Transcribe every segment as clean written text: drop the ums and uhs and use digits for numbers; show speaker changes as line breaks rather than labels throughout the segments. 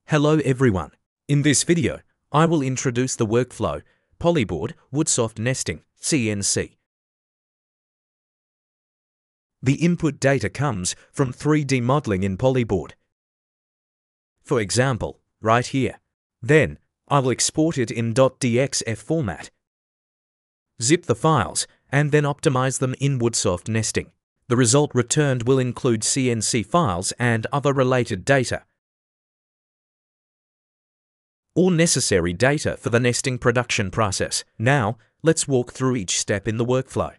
Hello everyone. In this video, I will introduce the workflow Polyboard Woodsoft Nesting CNC. The input data comes from 3D modeling in Polyboard. For example, right here. Then, I will export it in .dxf format. Zip the files and then optimize them in Woodsoft Nesting. The result returned will include CNC files and other related data. All necessary data for the nesting production process. Now, let's walk through each step in the workflow.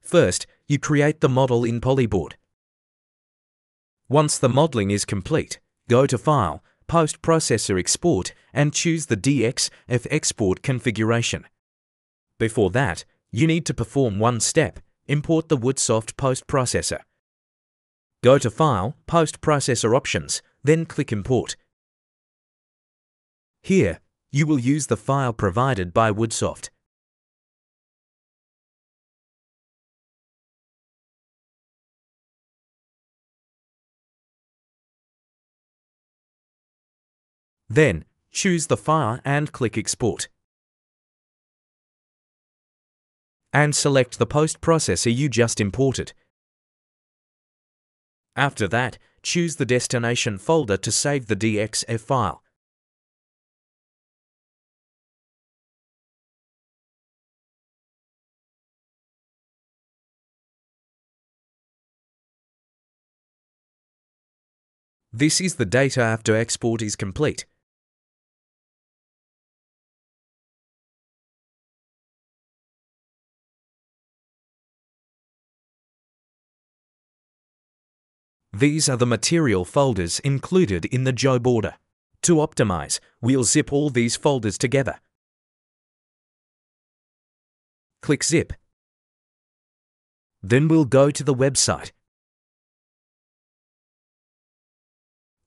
First, you create the model in Polyboard. Once the modeling is complete, go to File, Post-Processor Export and choose the DXF export configuration. Before that, you need to perform one step, import the Woodsoft post-processor. Go to File, Post-Processor Options, then click Import. Here, you will use the file provided by Woodsoft. Then, choose the file and click Export. And select the post-processor you just imported. After that, choose the destination folder to save the DXF file. This is the data after export is complete. These are the material folders included in the job order. To optimize, we'll zip all these folders together. Click Zip. Then we'll go to the website.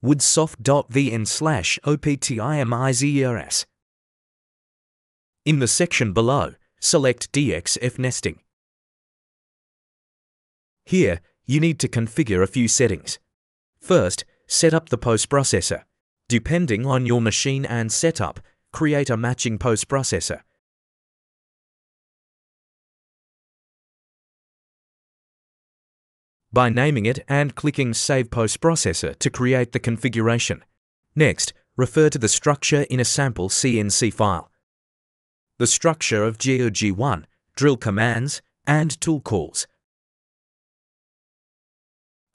woodsoft.vn/optimizers. In the section below, select DXF Nesting. Here, you need to configure a few settings. First, set up the post-processor. Depending on your machine and setup, create a matching post-processor. By naming it and clicking Save Post-Processor to create the configuration. Next, refer to the structure in a sample CNC file. The structure of GOG1, drill commands, and tool calls.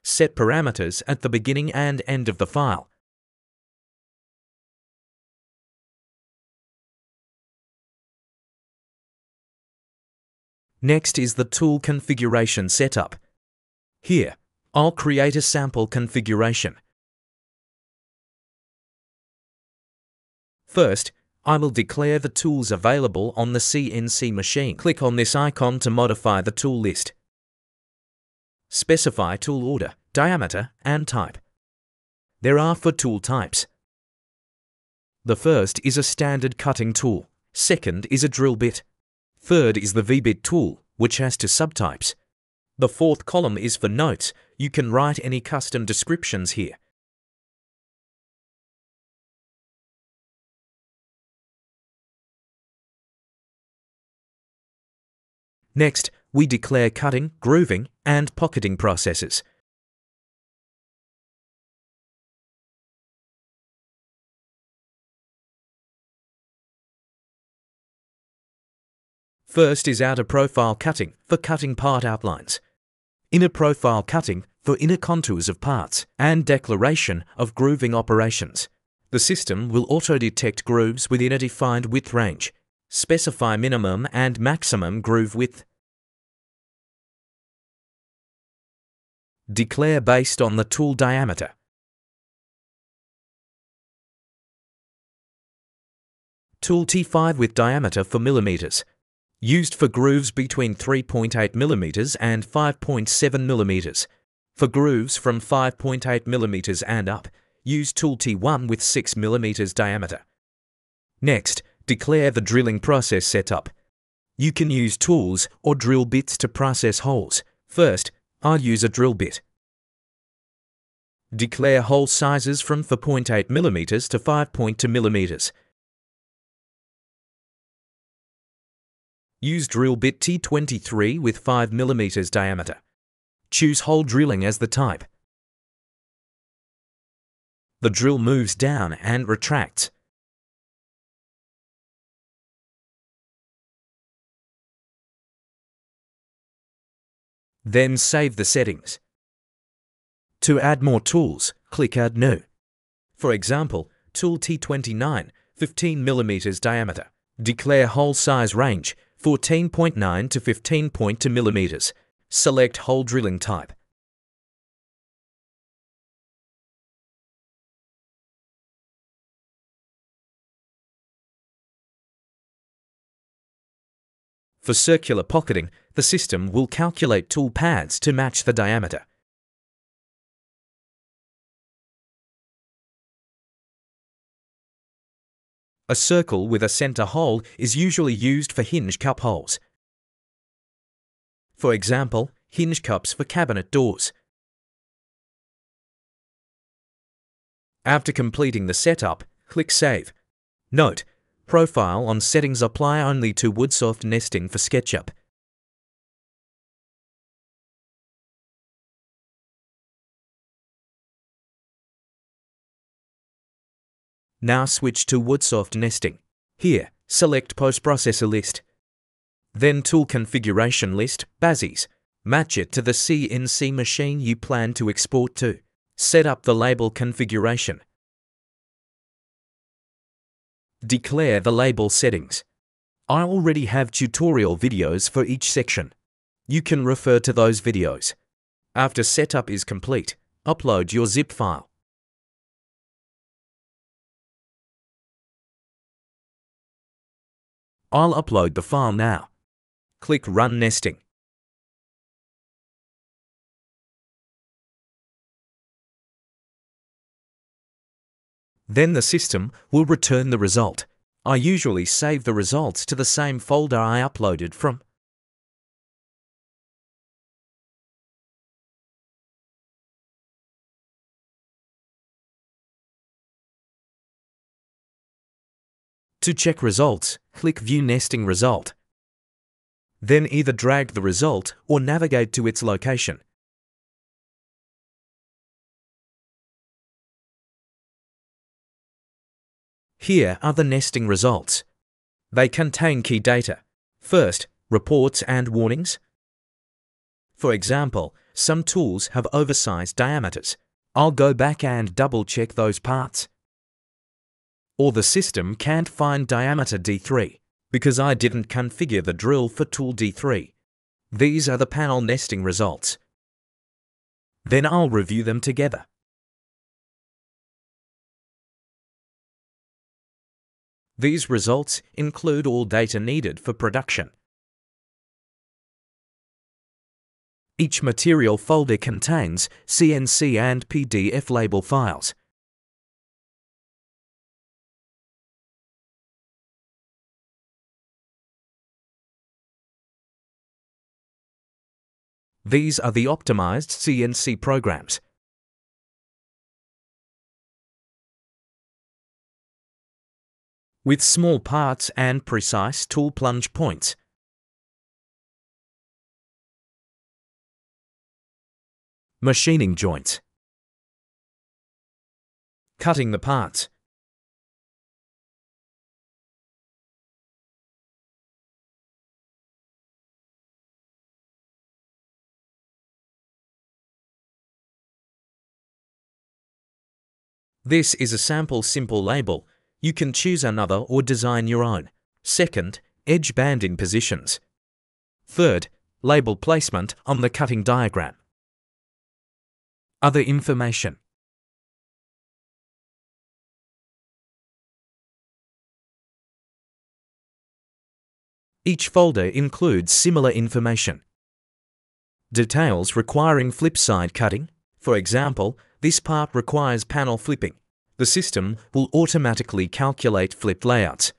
Set parameters at the beginning and end of the file. Next is the tool configuration setup. Here, I'll create a sample configuration. First, I will declare the tools available on the CNC machine. Click on this icon to modify the tool list. Specify tool order, diameter, and type. There are 4 tool types. The first is a standard cutting tool. Second is a drill bit. Third is the V-bit tool, which has 2 subtypes. The 4th column is for notes. You can write any custom descriptions here. Next, we declare cutting, grooving, and pocketing processes. First is outer profile cutting for cutting part outlines, inner profile cutting for inner contours of parts, and declaration of grooving operations. The system will auto-detect grooves within a defined width range. Specify minimum and maximum groove width. Declare based on the tool diameter. Tool T5 with diameter for millimeters. Used for grooves between 3.8 mm and 5.7 mm. For grooves from 5.8 mm and up, use tool T1 with 6 mm diameter. Next, declare the drilling process setup. You can use tools or drill bits to process holes. First, I'll use a drill bit. Declare hole sizes from 4.8 mm to 5.2 mm. Use drill bit T23 with 5 mm diameter. Choose hole drilling as the type. The drill moves down and retracts. Then save the settings. To add more tools, click Add New. For example, tool T29, 15 mm diameter. Declare hole size range, 14.9 to 15.2 mm. Select hole drilling type. For circular pocketing, the system will calculate tool pads to match the diameter. A circle with a center hole is usually used for hinge cup holes. For example, hinge cups for cabinet doors. After completing the setup, click Save. Note: Profile on settings apply only to Woodsoft Nesting for SketchUp. Now switch to Woodsoft Nesting. Here, select Post-Processor List. Then Tool Configuration List, BASIS. Match it to the CNC machine you plan to export to. Set up the label configuration. Declare the label settings. I already have tutorial videos for each section. You can refer to those videos. After setup is complete, upload your zip file. I'll upload the file now. Click Run Nesting. Then the system will return the result. I usually save the results to the same folder I uploaded from. To check results, click View Nesting Result. Then either drag the result or navigate to its location. Here are the nesting results. They contain key data. First, reports and warnings. For example, some tools have oversized diameters. I'll go back and double-check those parts. Or the system can't find diameter D3 because I didn't configure the drill for tool D3. These are the panel nesting results. Then I'll review them together. These results include all data needed for production. Each material folder contains CNC and PDF label files. These are the optimized CNC programs. With small parts and precise tool plunge points. Machining joints. Cutting the parts. This is a sample simple label. You can choose another or design your own. Second, edge banding positions. Third, label placement on the cutting diagram. Other information. Each folder includes similar information. Details requiring flip side cutting. For example, this part requires panel flipping. The system will automatically calculate flipped layouts.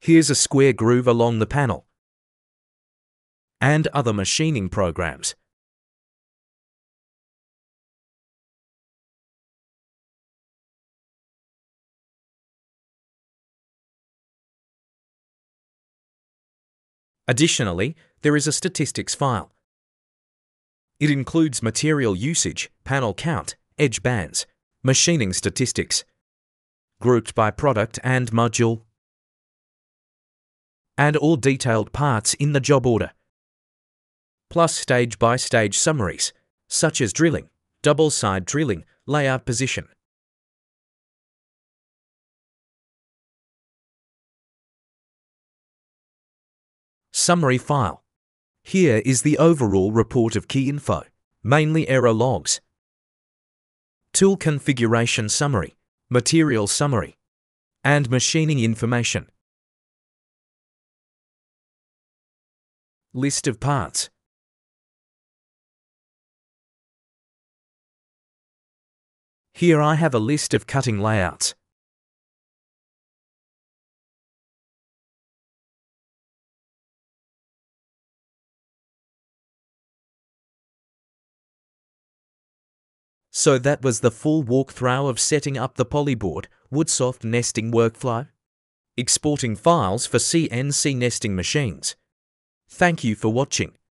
Here's a square groove along the panel. And other machining programs. Additionally, there is a statistics file. It includes material usage, panel count, edge bands, machining statistics, grouped by product and module, and all detailed parts in the job order, plus stage-by-stage summaries, such as drilling, double-side drilling, layout position. Summary file. Here is the overall report of key info, mainly error logs, tool configuration summary, material summary, and machining information. List of parts. Here I have a list of cutting layouts. So that was the full walkthrough of setting up the Polyboard Woodsoft nesting workflow, exporting files for CNC nesting machines. Thank you for watching.